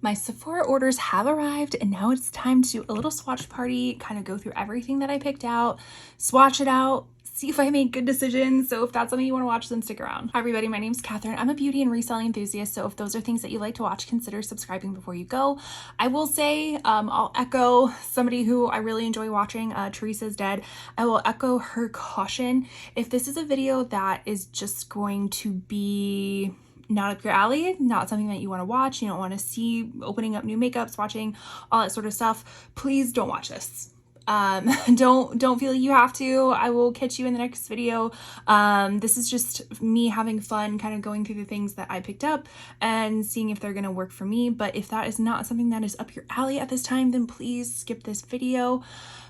My Sephora orders have arrived and now it's time to do a little swatch party, kind of go through everything that I picked out, swatch it out, see if I made good decisions. So if that's something you want to watch, then stick around. Hi everybody, my name's Catherine. I'm a beauty and reselling enthusiast. So if those are things that you like to watch, consider subscribing before you go. I will say, I'll echo somebody who I really enjoy watching, Teresa's Dead. I will echo her caution. If this is a video that is just going to be not up your alley, not something that you want to watch, you don't want to see opening up new makeup, swatching, all that sort of stuff, please don't watch this. Don't feel you have to. I will catch you in the next video. This is just me having fun, kind of going through the things that I picked up and seeing if they're going to work for me. But if that is not something that is up your alley at this time, then please skip this video.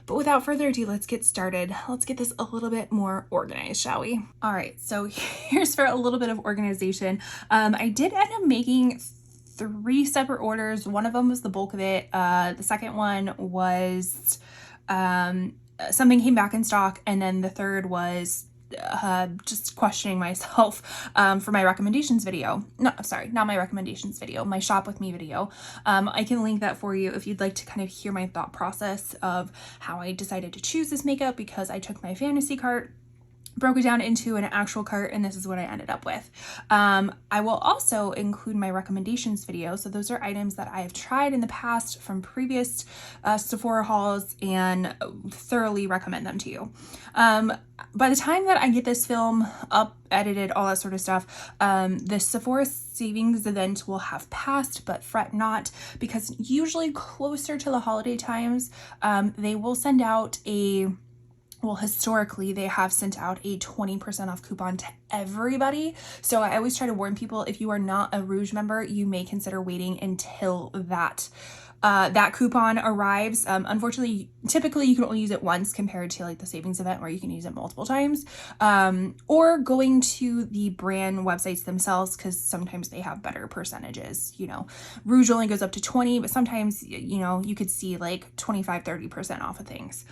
But without further ado, let's get started. Let's get this a little bit more organized, shall we? All right, so here's for a little bit of organization. I did end up making 3 separate orders. One of them was the bulk of it. The second one was something came back in stock, and then the third was just questioning myself for my recommendations video. Not my recommendations video, my shop with me video. I can link that for you if you'd like to kind of hear my thought process of how I decided to choose this makeup, because I took my fantasy cart, broke it down into an actual cart, and this is what I ended up with. I will also include my recommendations video. So those are items that I have tried in the past from previous Sephora hauls and thoroughly recommend them to you. By the time that I get this film up, edited, all that sort of stuff, the Sephora savings event will have passed, but fret not, because usually closer to the holiday times, they will send out well, historically, they have sent out a 20% off coupon to everybody. So I always try to warn people, if you are not a Rouge member, you may consider waiting until that coupon arrives. Unfortunately, typically you can only use it once compared to like the savings event where you can use it multiple times, or going to the brand websites themselves, because sometimes they have better percentages. You know, Rouge only goes up to 20, but sometimes, you know, you could see like 25-30% off of things.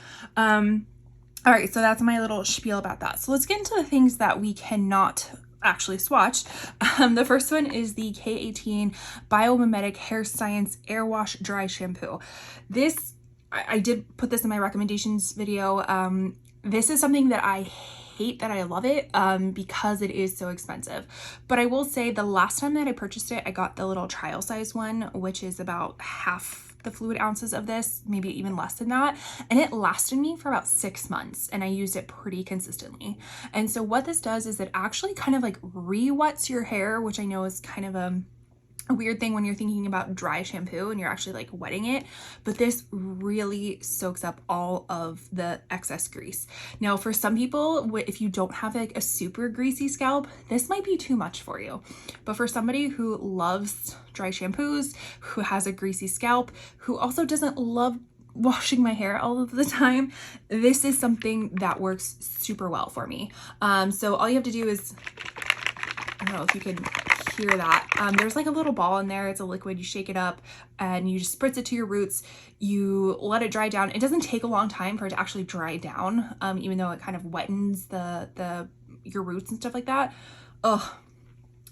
All right, so that's my little spiel about that. So let's get into the things that we cannot actually swatch. The first one is the K18 Biomimetic Hair Science Air Wash Dry Shampoo. This, I did put this in my recommendations video. This is something that I hate that I love it because it is so expensive. But I will say the last time that I purchased it, I got the little trial size one, which is about half the fluid ounces of this, maybe even less than that, and it lasted me for about 6 months, and I used it pretty consistently. And so what this does is it actually kind of like re-wets your hair, which I know is kind of a weird thing when you're thinking about dry shampoo and you're actually like wetting it, but this really soaks up all of the excess grease. Now, for some people, if you don't have like a super greasy scalp, this might be too much for you. But for somebody who loves dry shampoos, who has a greasy scalp, who also doesn't love washing my hair all of the time, this is something that works super well for me. So all you have to do is, I don't know if you can hear that. There's like a little ball in there. It's a liquid. You shake it up and you just spritz it to your roots. You let it dry down. It doesn't take a long time for it to actually dry down, even though it kind of wettens your roots and stuff like that. Oh,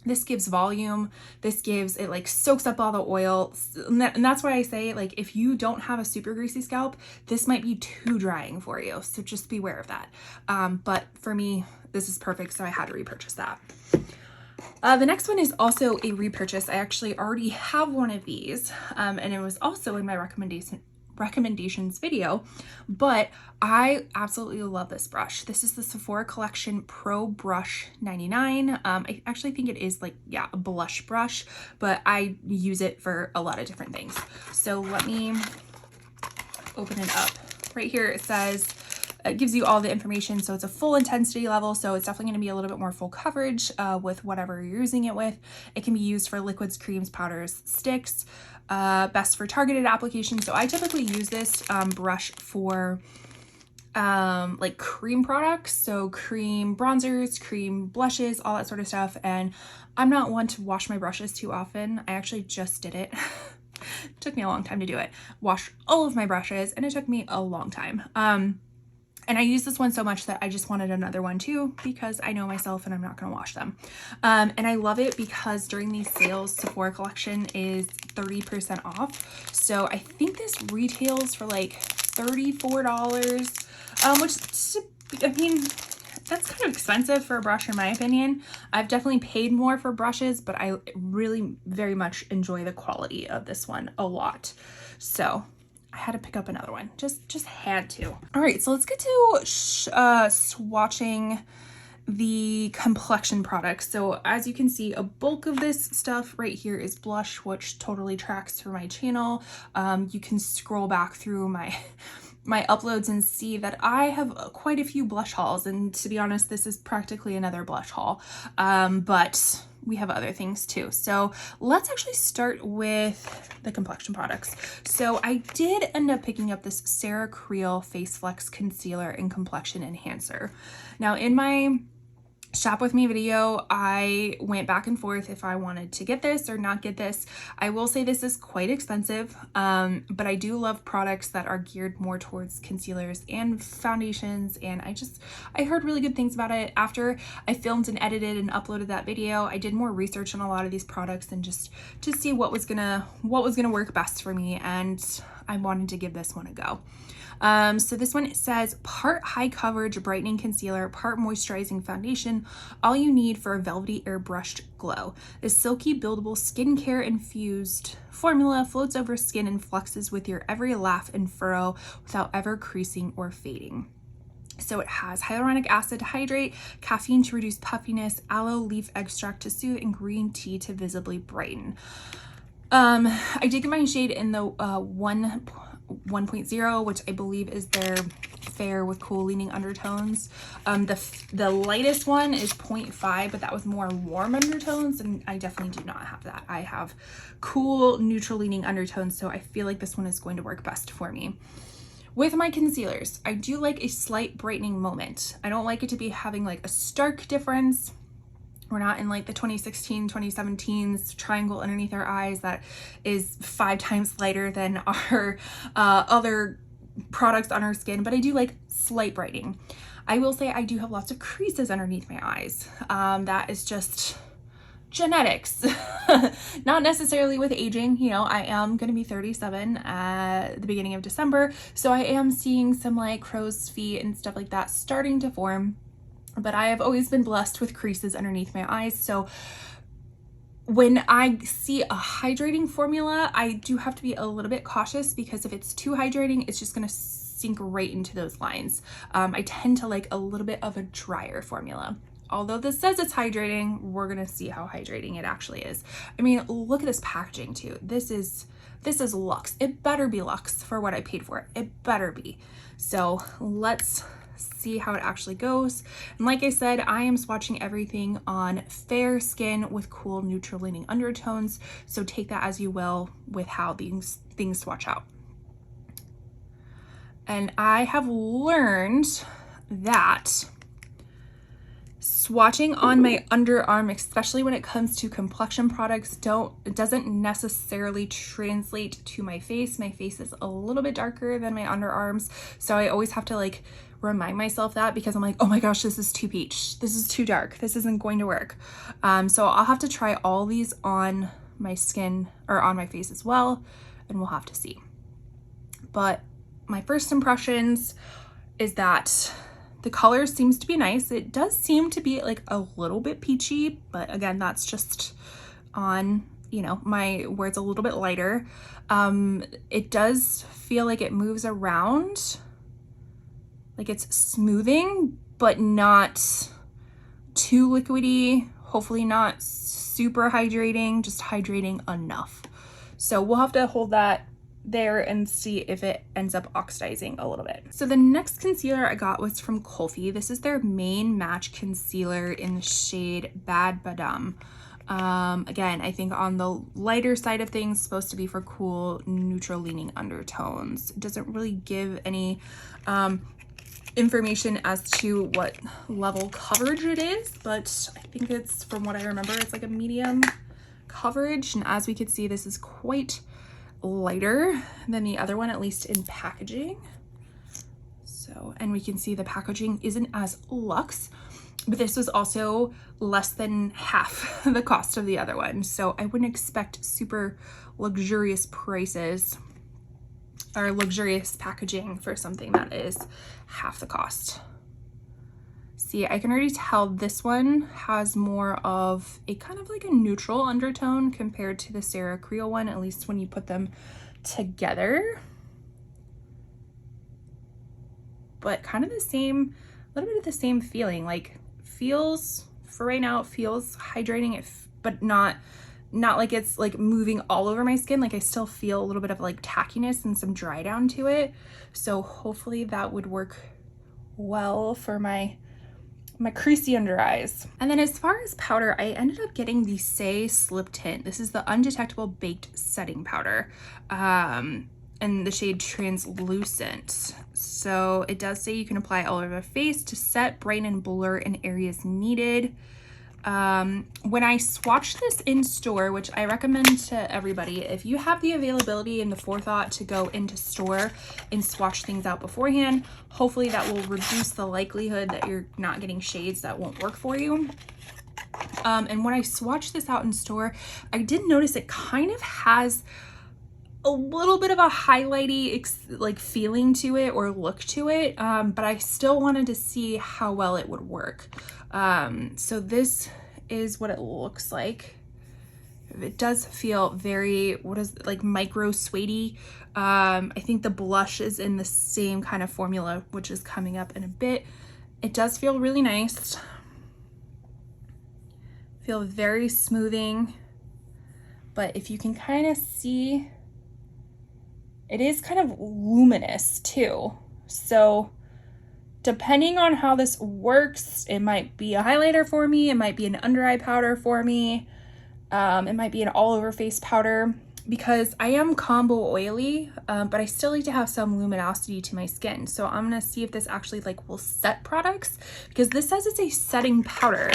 this gives volume. This gives, it like soaks up all the oil. And that's why I say, like, if you don't have a super greasy scalp, this might be too drying for you. So just beware of that. But for me, this is perfect. So I had to repurchase that. The next one is also a repurchase. I actually already have one of these, and it was also in my recommendations video, but I absolutely love this brush. This is the Sephora Collection Pro Brush 99. I actually think it is like, yeah, a blush brush, but I use it for a lot of different things. So let me open it up. Right here it says, it gives you all the information. So it's a full intensity level. So it's definitely going to be a little bit more full coverage with whatever you're using it with. It can be used for liquids, creams, powders, sticks, best for targeted applications. So I typically use this brush for like cream products. So cream bronzers, cream blushes, all that sort of stuff. And I'm not one to wash my brushes too often. I actually just did it. It took me a long time to do it. Wash all of my brushes, and it took me a long time. And I use this one so much that I just wanted another one too, because I know myself and I'm not going to wash them. And I love it because during these sales, Sephora Collection is 30% off. So I think this retails for like $34, which, I mean, that's kind of expensive for a brush in my opinion. I've definitely paid more for brushes, but I really very much enjoy the quality of this one a lot. So I had to pick up another one, just had to. All right, so let's get to swatching the Complexion products. So as you can see, a bulk of this stuff right here is blush, which totally tracks for my channel. You can scroll back through my uploads and see that I have quite a few blush hauls, and to be honest, this is practically another blush haul, but we have other things too. So let's actually start with the Complexion products. So I did end up picking up this Sarah Creel Face Flex Concealer and Complexion Enhancer. Now in my shop with me video, I went back and forth if I wanted to get this or not get this. I will say this is quite expensive, but I do love products that are geared more towards concealers and foundations, and I heard really good things about it. After I filmed and edited and uploaded that video, I did more research on a lot of these products and just to see what was gonna work best for me, and I wanted to give this one a go. So this one, it says part high coverage brightening concealer, part moisturizing foundation, all you need for a velvety airbrushed glow. This silky buildable skincare infused formula floats over skin and fluxes with your every laugh and furrow without ever creasing or fading. So it has hyaluronic acid to hydrate, caffeine to reduce puffiness, aloe leaf extract to soothe, and green tea to visibly brighten. I did get my shade in the 1.0, which I believe is their fair with cool leaning undertones. The lightest one is 0.5, but that was more warm undertones, and I definitely do not have that. I have cool neutral leaning undertones, so I feel like this one is going to work best for me. With my concealers, I do like a slight brightening moment. I don't like it to be having like a stark difference. We're not in like the 2016, 2017s triangle underneath our eyes that is 5 times lighter than our other products on our skin, but I do like slight brightening. I will say I do have lots of creases underneath my eyes. That is just genetics. Not necessarily with aging. You know, I am going to be 37 at the beginning of December, so I am seeing some like crow's feet and stuff like that starting to form. But I have always been blessed with creases underneath my eyes. So when I see a hydrating formula, I do have to be a little bit cautious, because if it's too hydrating, it's just going to sink right into those lines. I tend to like a little bit of a drier formula. Although this says it's hydrating, we're going to see how hydrating it actually is. I mean, look at this packaging too. This is luxe. It better be luxe for what I paid for it. It better be. So let's see how it actually goes. And like I said, I am swatching everything on fair skin with cool neutral leaning undertones, so take that as you will with how these things swatch out. And I have learned that swatching on my underarm, especially when it comes to complexion products, it doesn't necessarily translate to my face. My face is a little bit darker than my underarms, so I always have to like remind myself that, because I'm like, oh my gosh, this is too peach, this is too dark, this isn't going to work. So I'll have to try all these on my skin or on my face as well, and we'll have to see. But my first impressions is that the color seems to be nice. It does seem to be like a little bit peachy, but again, that's just on, you know, where it's a little bit lighter. It does feel like it moves around, like it's smoothing, but not too liquidy, hopefully not super hydrating, just hydrating enough. So we'll have to hold that there and see if it ends up oxidizing a little bit. So the next concealer I got was from Kulfi. This is their main match concealer in the shade Bad Badam. Again, I think on the lighter side of things, supposed to be for cool neutral leaning undertones. It doesn't really give any information as to what level coverage it is, but I think it's, from what I remember, it's like a medium coverage. And as we can see, this is quite lighter than the other one, at least in packaging. So, and we can see the packaging isn't as luxe, but this was also less than half the cost of the other one. So I wouldn't expect super luxurious prices or luxurious packaging for something that is half the cost. See, I can already tell this one has more of a kind of like a neutral undertone compared to the Sarah Creel one, at least when you put them together. But kind of the same, a little bit of the same feeling, like feels, for right now, it feels hydrating, but not like it's like moving all over my skin. Like I still feel a little bit of like tackiness and some dry down to it. So hopefully that would work well for my creasy under eyes. And then as far as powder, I ended up getting the Say Slip Tint. This is the Undetectable Baked Setting Powder. And the shade Translucent. So it does say you can apply all over the face to set, brighten, and blur in areas needed. When I swatched this in store, which I recommend to everybody, if you have the availability and the forethought to go into store and swatch things out beforehand, hopefully that will reduce the likelihood that you're not getting shades that won't work for you. And when I swatched this out in store, I did notice it kind of has a little bit of a highlighty like feeling to it or look to it, but I still wanted to see how well it would work. So this is what it looks like. It does feel very, what is it, like micro suede-y. I think the blush is in the same kind of formula, which is coming up in a bit. It does feel really nice. Feel very smoothing, but if you can kind of see, it is kind of luminous too. So depending on how this works, it might be a highlighter for me, it might be an under eye powder for me, it might be an all over face powder, because I am combo oily, but I still like to have some luminosity to my skin. So I'm gonna see if this actually like will set products, because this says it's a setting powder.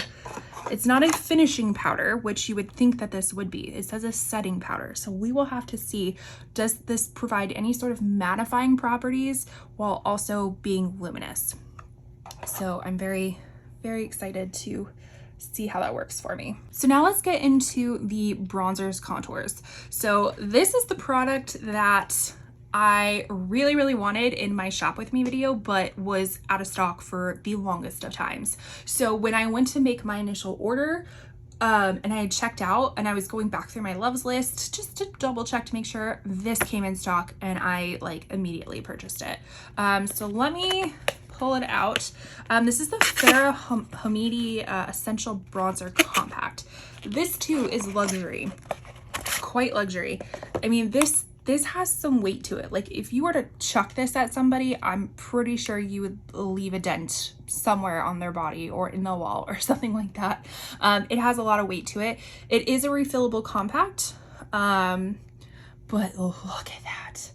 It's not a finishing powder, which you would think that this would be. It says a setting powder. So we will have to see, does this provide any sort of mattifying properties while also being luminous? So I'm very, very excited to see how that works for me. So now let's get into the bronzers contours. So this is the product that I really, really wanted in my shop with me video, but was out of stock for the longest of times. So when I went to make my initial order, and I had checked out and I was going back through my loves list just to double check to make sure this came in stock, and I like immediately purchased it. So let me pull it out. This is the Farrah Hamidi Essential Bronzer Compact. This too is luxury, quite luxury. I mean, this has some weight to it. Like if you were to chuck this at somebody, I'm pretty sure you would leave a dent somewhere on their body or in the wall or something like that. It has a lot of weight to it. It is a refillable compact, but look at that.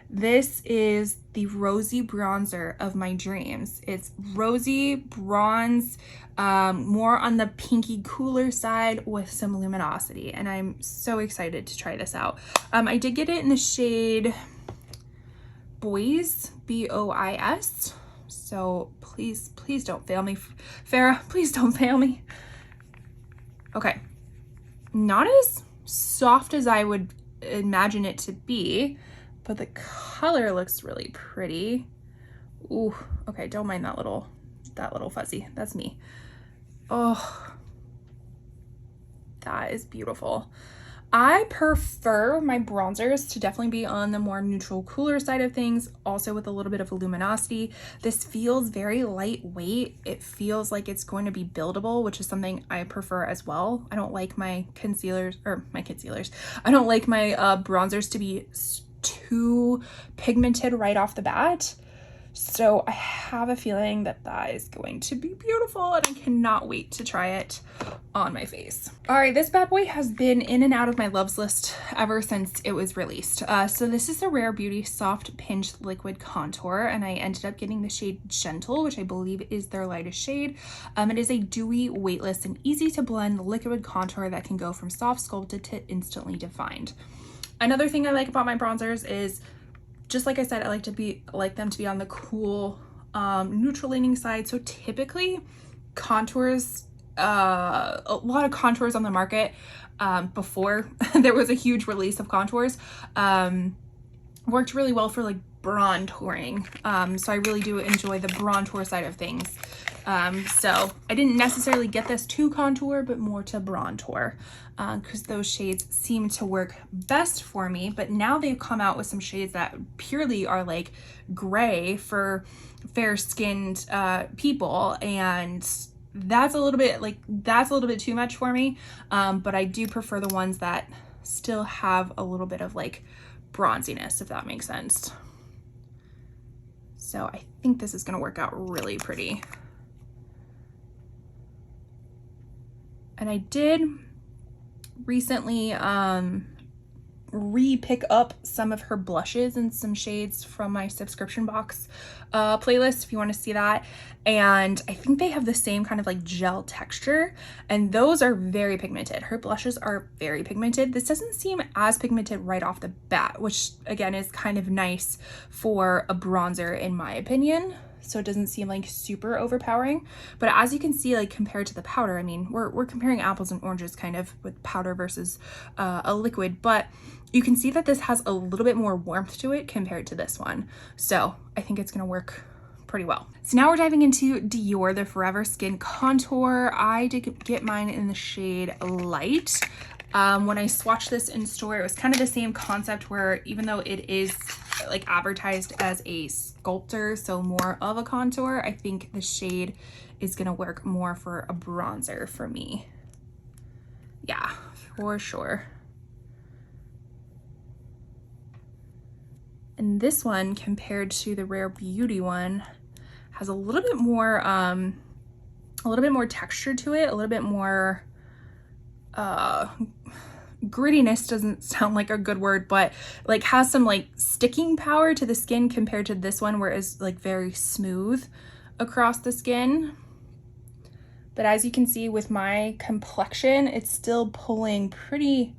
This is the rosy bronzer of my dreams. It's rosy bronze, more on the pinky cooler side with some luminosity, and I'm so excited to try this out. I did get it in the shade Boys, B-O-I-S, so please don't fail me, Farrah, please don't fail me. Okay, not as soft as I would imagine it to be, but the color looks really pretty. Ooh, okay, don't mind that little fuzzy. That's me. Oh, that is beautiful. I prefer my bronzers to definitely be on the more neutral, cooler side of things, also with a little bit of luminosity. This feels very lightweight. It feels like it's going to be buildable, which is something I prefer as well. I don't like my concealers, I don't like my bronzers to be too pigmented right off the bat. So I have a feeling that that is going to be beautiful, and I cannot wait to try it on my face. All right, this bad boy has been in and out of my loves list ever since it was released. So this is the Rare Beauty Soft Pinch Liquid Contour, and I ended up getting the shade Gentle, which I believe is their lightest shade. It is a dewy, weightless, and easy to blend liquid contour that can go from soft sculpted to instantly defined. Another thing I like about my bronzers is, just like I said, I like them to be on the cool neutral leaning side. So typically contours, a lot of contours on the market before there was a huge release of contours, worked really well for like bronzing. So I really do enjoy the bronzer side of things. So I didn't necessarily get this to contour, but more to bronzer, because those shades seem to work best for me. But now they've come out with some shades that purely are like gray for fair skinned people, and that's a little bit too much for me. But I do prefer the ones that still have a little bit of like bronziness, if that makes sense. So I think this is going to work out really pretty. And I did recently re-pick up some of her blushes and some shades from my subscription box playlist, if you want to see that. And I think they have the same kind of like gel texture, and those are very pigmented. Her blushes are very pigmented. This doesn't seem as pigmented right off the bat, which again is kind of nice for a bronzer in my opinion. So it doesn't seem like super overpowering. But as you can see, like compared to the powder, I mean, we're comparing apples and oranges kind of with powder versus a liquid, but you can see that this has a little bit more warmth to it compared to this one. So I think it's gonna work pretty well. So now we're diving into Dior, the Forever Skin Contour. I did get mine in the shade Light. When I swatched this in store, it was kind of the same concept where even though it is like advertised as a sculptor, so more of a contour, I think the shade is gonna work more for a bronzer for me. Yeah, for sure. And this one compared to the Rare Beauty one has a little bit more texture to it, a little bit more grittiness doesn't sound like a good word, but like has some like sticking power to the skin compared to this one where it's like very smooth across the skin. But as you can see with my complexion, it's still pulling pretty,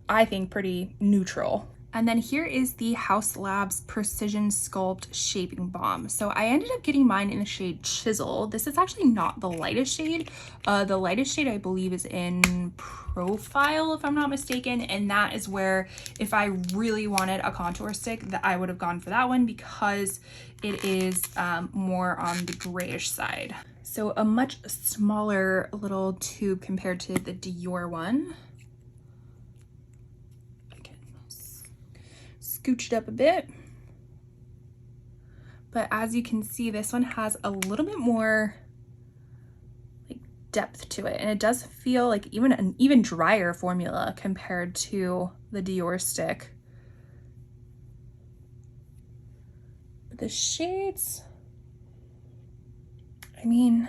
I think, pretty neutral. And then here is the Haus Labs Precision Sculpt Shaping Balm. So I ended up getting mine in the shade Chisel. This is actually not the lightest shade. The lightest shade I believe is in Profile, if I'm not mistaken. And that is where, if I really wanted a contour stick, that I would have gone for that one because it is more on the grayish side. So a much smaller little tube compared to the Dior one. Scooch it up a bit, but as you can see, this one has a little bit more like depth to it, and it does feel like even an even drier formula compared to the Dior stick. But the shades, I mean,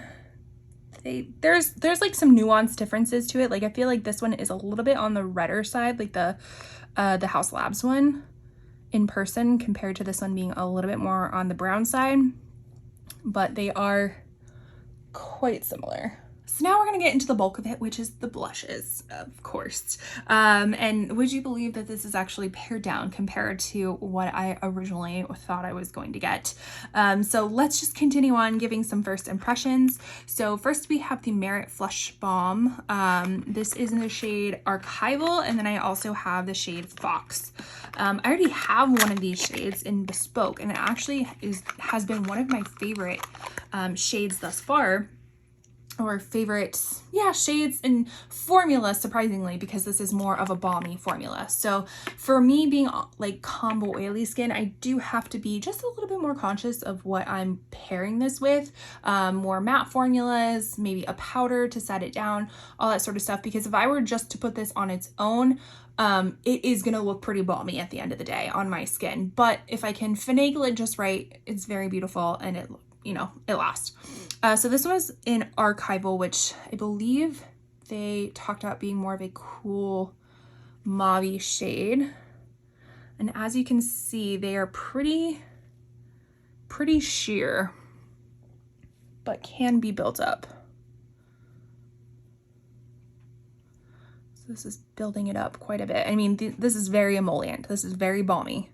there's like some nuanced differences to it. Like I feel like this one is a little bit on the redder side, like the Haus Labs one in person compared to this one being a little bit more on the brown side, but they are quite similar. So now we're gonna get into the bulk of it, which is the blushes, of course. And would you believe that this is actually pared down compared to what I originally thought I was going to get? So let's just continue on giving some first impressions. So first we have the Merit Flush Balm. This is in the shade Archival, and then I also have the shade Fox. I already have one of these shades in Bespoke, and it actually has been one of my favorite shades thus far. Or favorites, yeah, shades and formula, surprisingly, because this is more of a balmy formula. So for me being like combo oily skin, I do have to be just a little bit more conscious of what I'm pairing this with. More matte formulas, maybe a powder to set it down, all that sort of stuff. Because if I were just to put this on its own, it is gonna look pretty balmy at the end of the day on my skin. But if I can finagle it just right, it's very beautiful and it lasts. So this was in Archival, which I believe they talked about being more of a cool mauve shade. And as you can see, they are pretty sheer, but can be built up. So this is building it up quite a bit. I mean, this is very emollient. This is very balmy.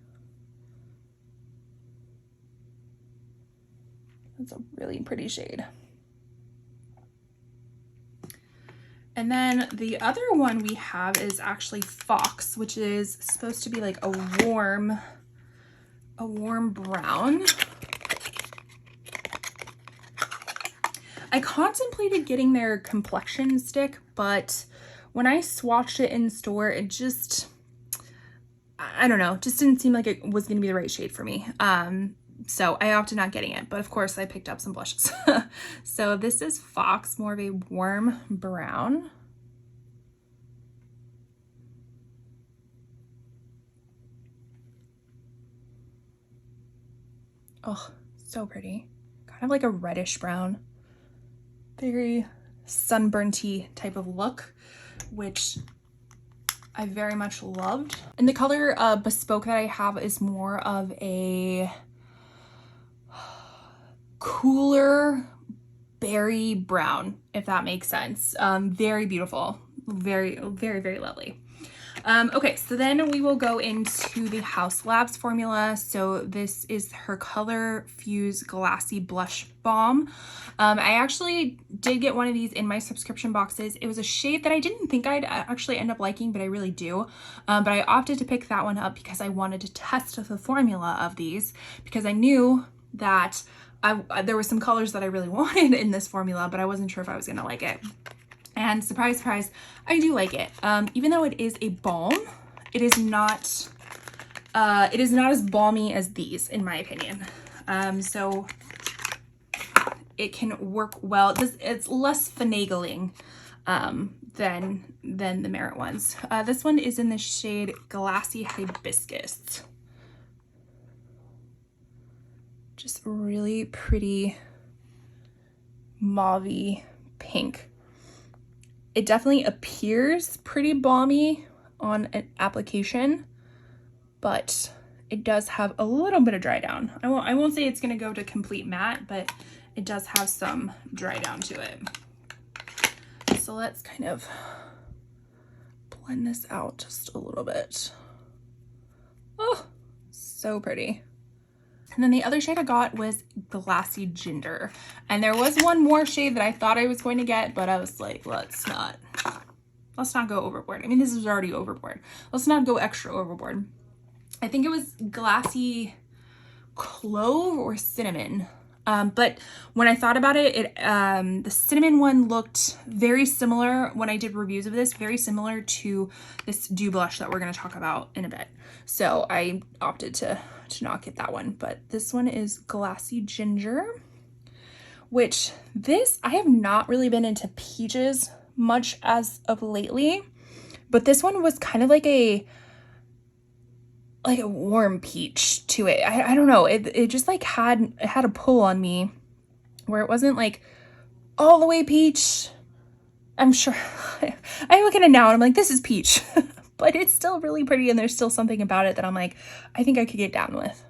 It's a really pretty shade. And then the other one we have is actually Fox, which is supposed to be like a warm brown. I contemplated getting their Complexion stick, but when I swatched it in store, it just, I don't know, just didn't seem like it was going to be the right shade for me. So I opted not getting it, but of course I picked up some blushes. So this is Fox, more of a warm brown. Oh, so pretty. Kind of like a reddish brown. Very sunburnt-y type of look, which I very much loved. And the color Bespoke that I have is more of a cooler berry brown, if that makes sense. Very beautiful. Very, very, very lovely. Okay, so then we will go into the Haus Labs formula. So this is her Color Fuse Glassy Blush Balm. I actually did get one of these in my subscription boxes. It was a shade that I didn't think I'd actually end up liking, but I really do. But I opted to pick that one up because I wanted to test the formula of these, because I knew that there were some colors that I really wanted in this formula, but I wasn't sure if I was gonna like it. And surprise, surprise, I do like it. Even though it is a balm, it is not as balmy as these, in my opinion. So it can work well. It's less finagling than the Merit ones. This one is in the shade Glassy Hibiscus. Just really pretty mauve-y pink. It definitely appears pretty balmy on an application, but it does have a little bit of dry down. I won't say it's gonna go to complete matte, but it does have some dry down to it. So let's kind of blend this out just a little bit. Oh, so pretty. And then the other shade I got was Glassy Ginger. And there was one more shade that I thought I was going to get, but I was like, let's not go overboard. I mean, this is already overboard. Let's not go extra overboard. I think it was Glassy Clove or Cinnamon. But when I thought about it, the cinnamon one looked very similar when I did reviews of this, very similar to this Dew Blush that we're going to talk about in a bit. So I opted to not get that one, but this one is Glassy Ginger, which I have not really been into peaches much as of lately, but this one was kind of like a warm peach to it. I don't know. It just like had a pull on me where it wasn't like all the way peach. I'm sure I look at it now and I'm like, this is peach, but it's still really pretty. And there's still something about it that I'm like, I think I could get down with.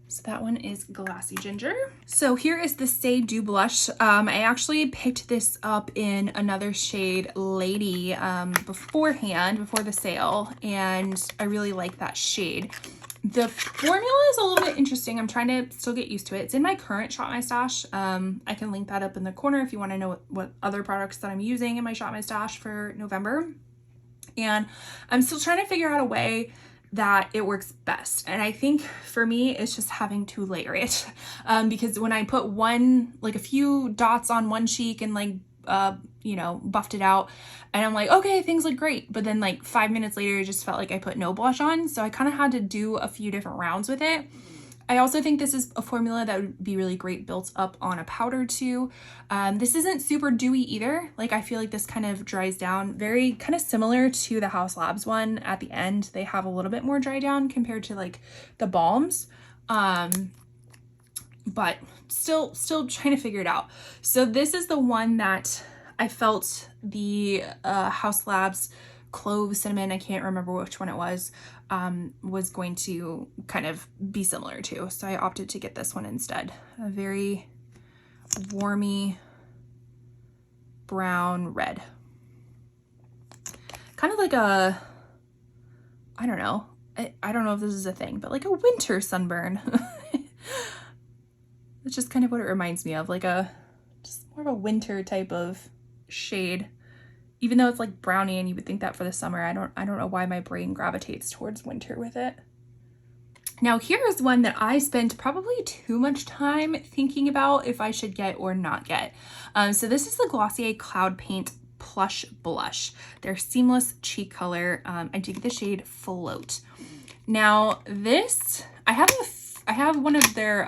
So that one is Glassy Ginger. So here is the Say Dew Blush. I actually picked this up in another shade, Lady, beforehand, before the sale, and I really like that shade. The formula is a little bit interesting. I'm trying to still get used to it. It's in my current Shop My Stash. I can link that up in the corner if you want to know what other products that I'm using in my Shop My Stash for November. And I'm still trying to figure out a way that it works best. And I think for me, it's just having to layer it. Because when I put a few dots on one cheek and buffed it out, and I'm like, okay, things look great. But then like 5 minutes later, it just felt like I put no blush on. So I kind of had to do a few different rounds with it. I also think this is a formula that would be really great built up on a powder too. This isn't super dewy either. Like I feel like this kind of dries down, very kind of similar to the Haus Labs one at the end. They have a little bit more dry down compared to like the balms. But still trying to figure it out. So this is the one that I felt the Haus Labs Clove Cinnamon, I can't remember which one it was going to kind of be similar to. So I opted to get this one instead. A very warmy brown red. Kind of like a, I don't know. I don't know if this is a thing, but like a winter sunburn. That's just kind of what it reminds me of, like just more of a winter type of shade. Even though it's like brownie and you would think that for the summer, I don't know why my brain gravitates towards winter with it. Now here's one that I spent probably too much time thinking about if I should get or not get. So this is the Glossier Cloud Paint Plush Blush. Their seamless cheek color. I did get the shade Float. Now this, I have one of their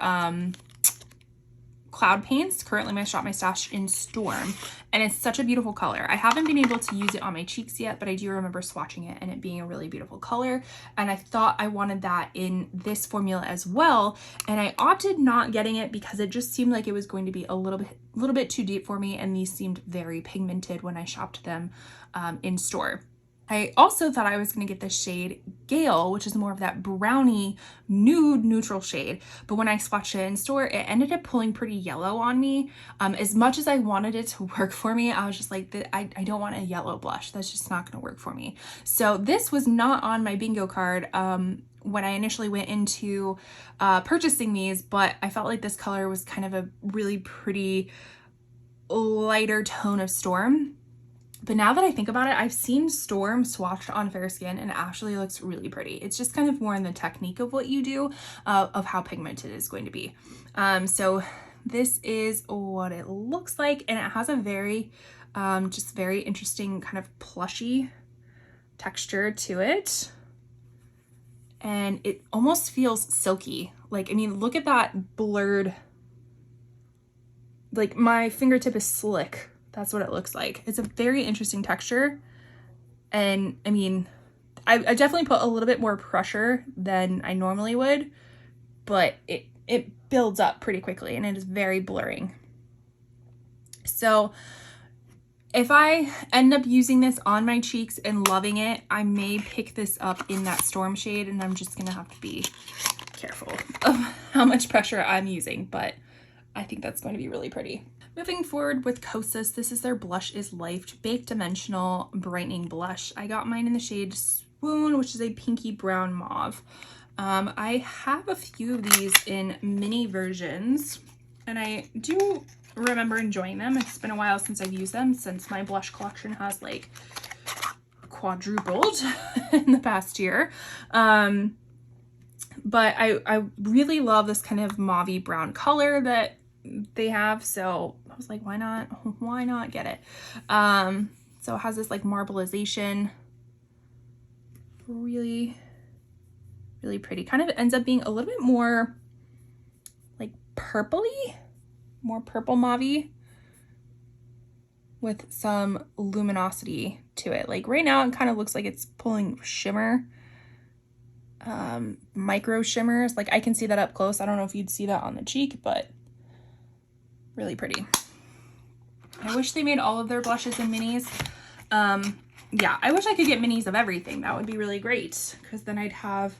cloud paints currently my Shop My Stash in Storm, and it's such a beautiful color. I haven't been able to use it on my cheeks yet, but I do remember swatching it and it being a really beautiful color, and I thought I wanted that in this formula as well, and I opted not getting it because it just seemed like it was going to be a little bit too deep for me, and these seemed very pigmented when I shopped them in store. I also thought I was going to get the shade Gale, which is more of that brownie nude neutral shade. But when I swatched it in store, it ended up pulling pretty yellow on me. As much as I wanted it to work for me, I was just like, I don't want a yellow blush. That's just not going to work for me. So this was not on my bingo card when I initially went into purchasing these, but I felt like this color was kind of a really pretty lighter tone of Storm. But now that I think about it, I've seen Storm swatched on fair skin and it actually looks really pretty. It's just kind of more in the technique of what you do, of how pigmented it's going to be. So this is what it looks like, and it has a very, just very interesting kind of plushy texture to it. And it almost feels silky. Like, I mean, look at that blurred, like my fingertip is slick. That's what it looks like. It's a very interesting texture. And I mean, I definitely put a little bit more pressure than I normally would, but it builds up pretty quickly and it is very blurring. So if I end up using this on my cheeks and loving it, I may pick this up in that Storm shade, and I'm just gonna have to be careful of how much pressure I'm using, but I think that's going to be really pretty. Moving forward with Kosas, this is their Blush is Life Baked Dimensional Brightening Blush. I got mine in the shade Swoon, which is a pinky brown mauve. I have a few of these in mini versions, and I do remember enjoying them. It's been a while since I've used them, since my blush collection has like quadrupled in the past year. But I really love this kind of mauvey brown color that they have, so I was like, why not get it? So it has this like marbleization, really pretty. Kind of ends up being a little bit more like purpley, more purple mauvey with some luminosity to it. Like right now it kind of looks like it's pulling shimmer, micro shimmers. Like I can see that up close. I don't know if you'd see that on the cheek, but really pretty. I wish they made all of their blushes in minis. Yeah, I wish I could get minis of everything. That would be really great, because then I'd have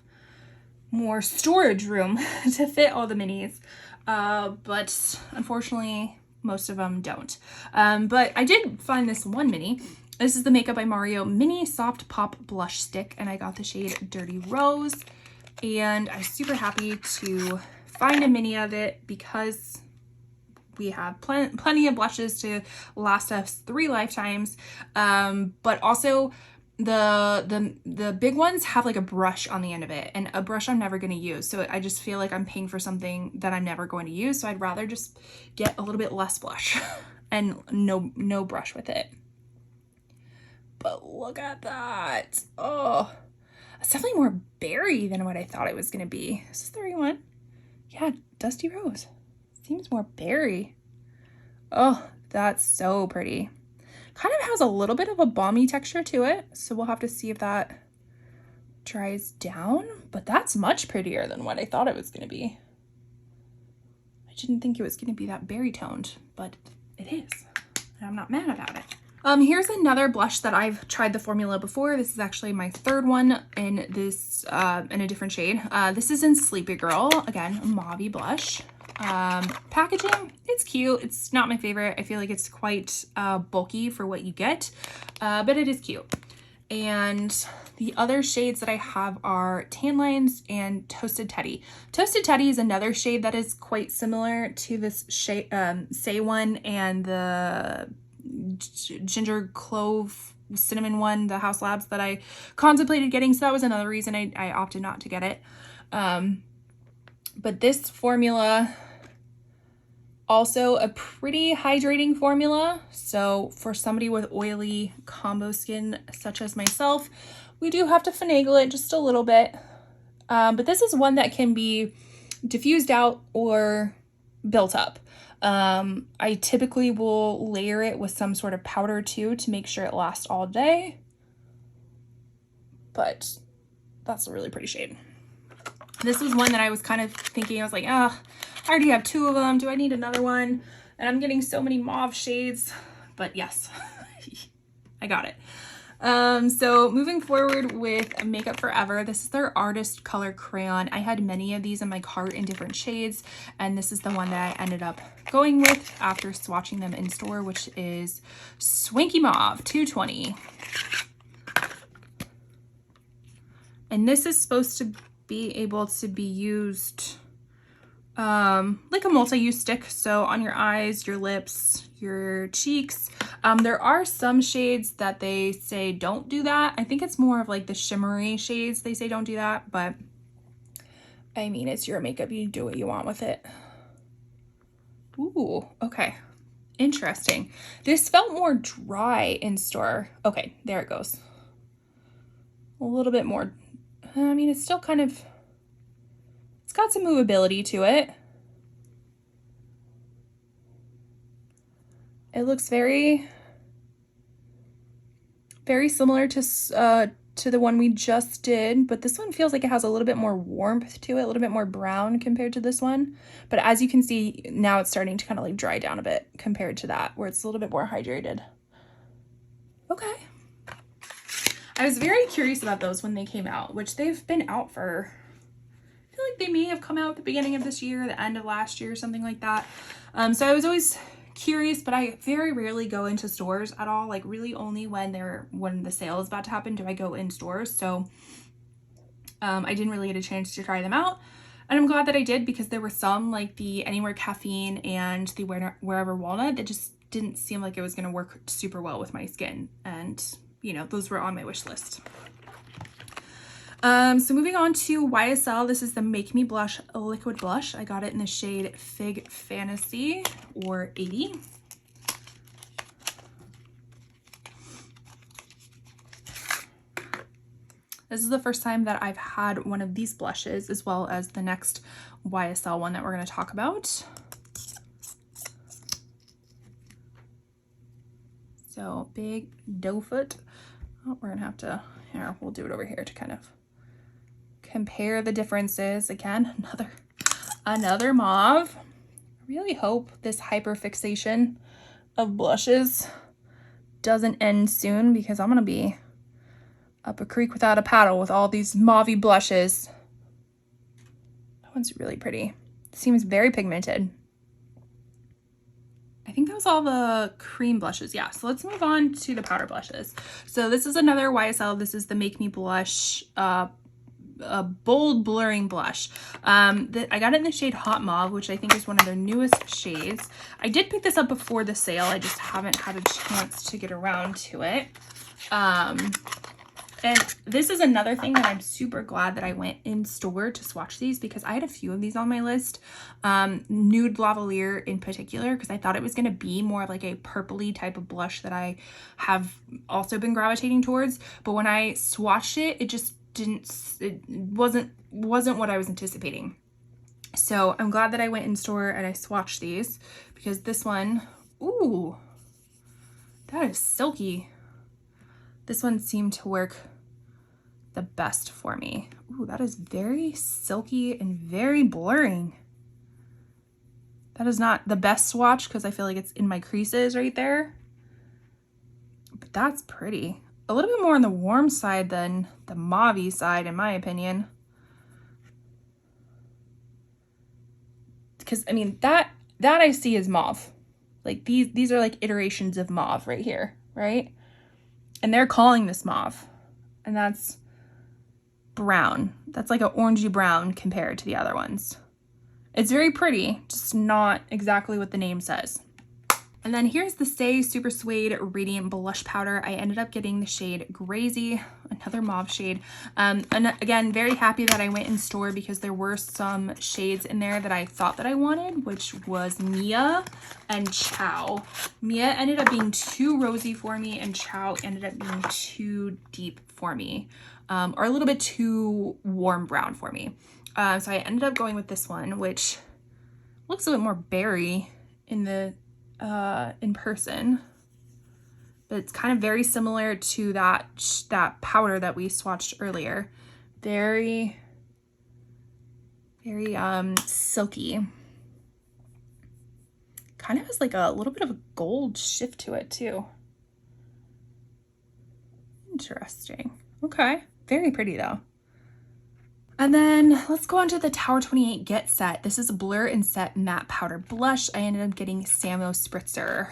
more storage room to fit all the minis. But unfortunately, most of them don't. But I did find this one mini. This is the Makeup by Mario Mini Soft Pop Blush Stick, and I got the shade Dirty Rose. And I'm super happy to find a mini of it because we have plenty of blushes to last us 3 lifetimes, but also the big ones have like a brush on the end of it, and a brush I'm never going to use, so I just feel like I'm paying for something that I'm never going to use, so I'd rather just get a little bit less blush and no brush with it. But look at that. Oh, it's definitely more berry than what I thought it was going to be. Is this the right one? Yeah, Dusty Rose. Seems more berry. Oh, that's so pretty. Kind of has a little bit of a balmy texture to it, so we'll have to see if that dries down, but that's much prettier than what I thought it was going to be. I didn't think it was going to be that berry toned, but it is, and I'm not mad about it. Here's another blush that I've tried the formula before. This is actually my 3rd one in this, in a different shade. This is in Sleepy Girl, again, a mauvey blush. Packaging, it's cute. It's not my favorite. I feel like it's quite bulky for what you get, but it is cute. And the other shades that I have are Tan Lines and Toasted Teddy. Toasted Teddy is another shade that is quite similar to this shade, Say one, and the Ginger Clove Cinnamon one, the House Labs that I contemplated getting. So that was another reason I opted not to get it. But this formula, also a pretty hydrating formula. So for somebody with oily combo skin such as myself, we do have to finagle it just a little bit. But this is one that can be diffused out or built up. I typically will layer it with some sort of powder too to make sure it lasts all day. But that's a really pretty shade. This was one that I was kind of thinking, I was like, I already have 2 of them. Do I need another one? And I'm getting so many mauve shades, but yes, I got it. So moving forward with Makeup Forever, this is their Artist Color Crayon. I had many of these in my cart in different shades, and this is the one that I ended up going with after swatching them in store, which is Swanky Mauve 220. And this is supposed to be able to be used like a multi-use stick, so on your eyes, your lips, your cheeks. There are some shades that they say don't do that. I think it's more of like the shimmery shades they say don't do that, but I mean, it's your makeup, you do what you want with it. Ooh, okay, interesting. This felt more dry in store. Okay, there it goes. A little bit more. I mean, it's still kind of, it's got some movability to it. It looks very, very similar to the one we just did, but this one feels like it has a little bit more warmth to it, a little bit more brown compared to this one. But as you can see, now it's starting to kind of like dry down a bit compared to that, where it's a little bit more hydrated. Okay. I was very curious about those when they came out, which they've been out for, I feel like they may have come out at the beginning of this year, the end of last year, something like that. So I was always curious, but I very rarely go into stores at all. Like really only when the sale is about to happen do I go in stores. So I didn't really get a chance to try them out. And I'm glad that I did, because there were some like the Anywhere Caffeine and the Wherever Walnut that just didn't seem like it was going to work super well with my skin. And you know, those were on my wish list. So moving on to YSL, this is the Make Me Blush Liquid Blush. I got it in the shade Fig Fantasy, or 80. This is the first time that I've had one of these blushes, as well as the next YSL one that we're going to talk about. So big doe foot. Oh, we're gonna have to, here, we'll do it over here to kind of compare the differences. Again, another mauve. I really hope this hyperfixation of blushes doesn't end soon, because I'm gonna be up a creek without a paddle with all these mauvey blushes. That one's really pretty. It seems very pigmented. I think that was all the cream blushes. Yeah, so let's move on to the powder blushes. So this is another YSL. This is the Make Me Blush a bold blurring blush. I got it in the shade Hot Mauve, which I think is one of their newest shades. I did pick this up before the sale. I just haven't had a chance to get around to it. And this is another thing that I'm super glad that I went in store to swatch these, because I had a few of these on my list. Nude Lavalier in particular, because I thought it was going to be more of like a purpley type of blush that I have also been gravitating towards. But when I swatched it, it just wasn't what I was anticipating. So I'm glad that I went in store and I swatched these, because this one, ooh, that is silky. This one seemed to work the best for me. Ooh, that is very silky and very blurring. That is not the best swatch, because I feel like it's in my creases right there. But that's pretty. A little bit more on the warm side than the mauve side, in my opinion. Because, I mean, that I see is mauve. Like, these are like iterations of mauve right here, right? And they're calling this mauve. and that's brown. That's like an orangey brown compared to the other ones. It's very pretty, just not exactly what the name says. And then here's the Stay Super Suede Radiant Blush Powder. I ended up getting the shade Grazy, another mauve shade. And again, very happy that I went in store because there were some shades in there that I thought that I wanted, which was Mia and Chow. Mia ended up being too rosy for me, and Chow ended up being too deep for me, or a little bit too warm brown for me. So I ended up going with this one, which looks a bit more berry in the in person, but it's kind of very similar to that powder that we swatched earlier. Very silky, kind of has like a little bit of a gold shift to it too. Interesting. Okay, very pretty though. And then let's go on to the Tower 28 Get Set. This is a Blur and Set Matte Powder Blush. I ended up getting Samo Spritzer.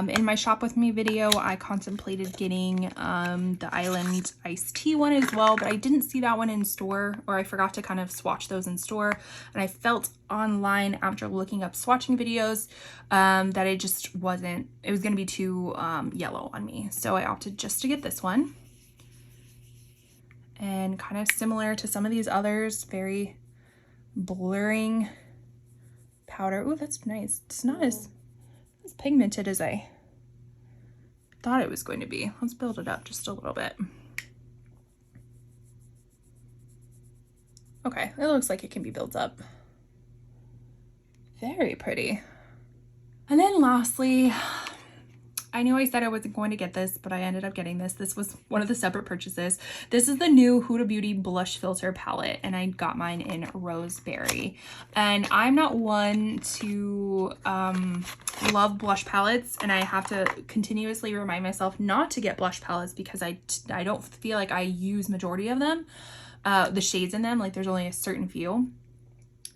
In my Shop With Me video, I contemplated getting the Island Iced Tea one as well, but I didn't see that one in store, or I forgot to kind of swatch those in store. And I felt online after looking up swatching videos that it just wasn't, it was gonna be too yellow on me. So I opted just to get this one. And kind of similar to some of these others, very blurring powder. Oh, that's nice. It's not as pigmented as I thought it was going to be. Let's build it up just a little bit. Okay, it looks like it can be built up. Very pretty. And then lastly, I knew I said I wasn't going to get this, but I ended up getting this. This was one of the separate purchases. This is the new Huda Beauty Blush Filter Palette, and I got mine in Roseberry. And I'm not one to love blush palettes, and I have to continuously remind myself not to get blush palettes because I don't feel like I use majority of them, the shades in them. Like there's only a certain few.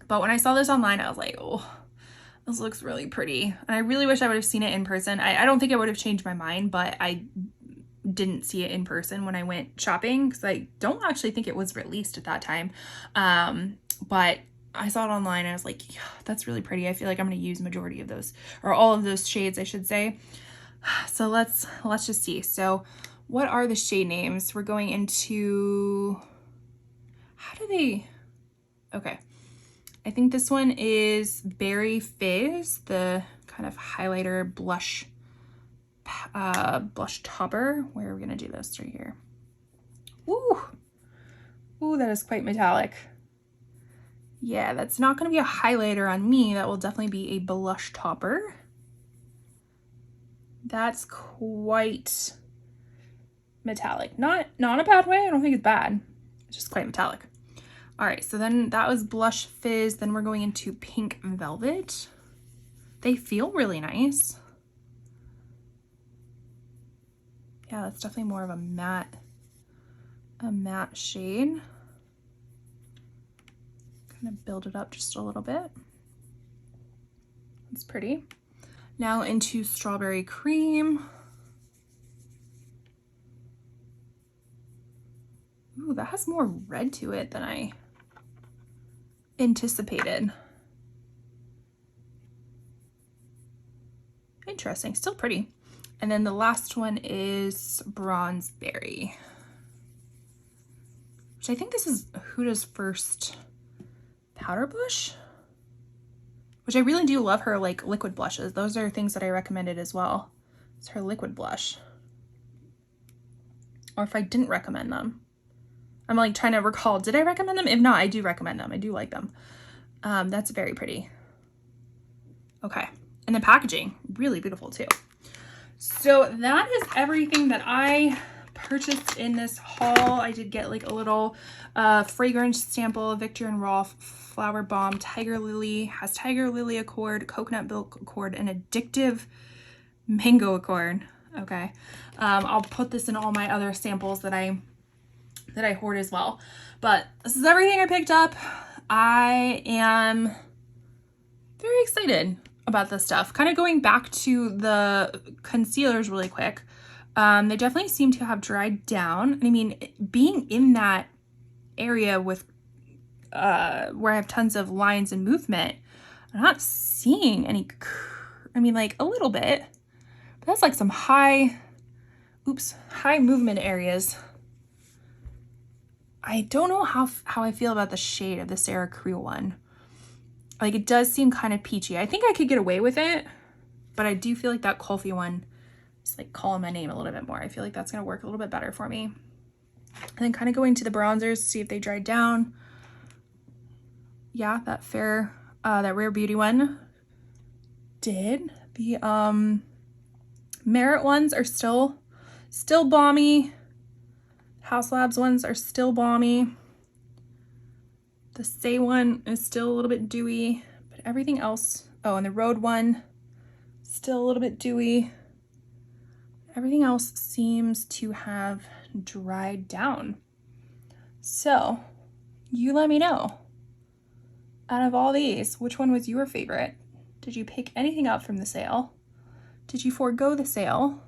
But when I saw this online, I was like, oh, this looks really pretty. And I really wish I would have seen it in person. I don't think I would have changed my mind, but I didn't see it in person when I went shopping because I don't actually think it was released at that time. But I saw it online and I was like, yeah, that's really pretty. I feel like I'm going to use majority of those, or all of those shades, I should say. So let's just see. So what are the shade names? We're going into, how do they, okay. I think this one is Berry Fizz, the kind of highlighter blush topper. Where are we gonna do this? Right here. Ooh, ooh, that is quite metallic. Yeah, that's not gonna be a highlighter on me. That will definitely be a blush topper. That's quite metallic. Not in a bad way. I don't think it's bad. It's just quite metallic. All right, so then that was Blush Fizz. Then we're going into Pink Velvet. They feel really nice. Yeah, that's definitely more of a matte shade. Kind of build it up just a little bit. It's pretty. Now into Strawberry Cream. Ooh, that has more red to it than I anticipated. Interesting, still pretty. And then the last one is Bronze Berry, which I think this is Huda's first powder blush, which I really do love her like liquid blushes. Those are things that I recommended as well. It's her liquid blush. Or if I didn't recommend them. I'm like trying to recall, did I recommend them? If not, I do recommend them. I do like them. That's very pretty. Okay, and the packaging, really beautiful too. So that is everything that I purchased in this haul. I did get like a little fragrance sample, Victor and Rolf Flower Bomb, Tiger Lily, has Tiger Lily Accord, Coconut Milk Accord, and Addictive Mango Accord. Okay, I'll put this in all my other samples that I hoard as well. But this is everything I picked up. I am very excited about this stuff. Kind of going back to the concealers really quick. They definitely seem to have dried down. And I mean, being in that area with where I have tons of lines and movement, I'm not seeing any, I mean, like a little bit, but that's like some high movement areas. I don't know how I feel about the shade of the Sarah Creel one. Like, it does seem kind of peachy. I think I could get away with it, but I do feel like that Kulfi one is like calling my name a little bit more. I feel like that's going to work a little bit better for me. And then kind of going to the bronzers to see if they dried down. Yeah, that Rare Beauty one did. The Merit ones are still balmy. House Labs ones are still balmy. The Say one is still a little bit dewy, but everything else, oh, and the Road one, still a little bit dewy. Everything else seems to have dried down. So you let me know, out of all these, which one was your favorite? Did you pick anything up from the sale? Did you forego the sale?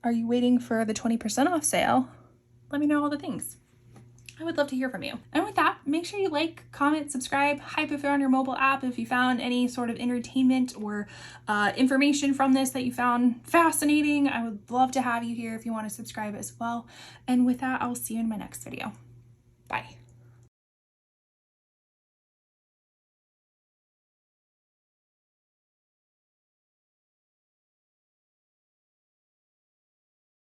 Are you waiting for the 20% off sale? Let me know all the things. I would love to hear from you. And with that, make sure you like, comment, subscribe, hype if you're on your mobile app. If you found any sort of entertainment or information from this that you found fascinating, I would love to have you here if you want to subscribe as well. And with that, I'll see you in my next video. Bye.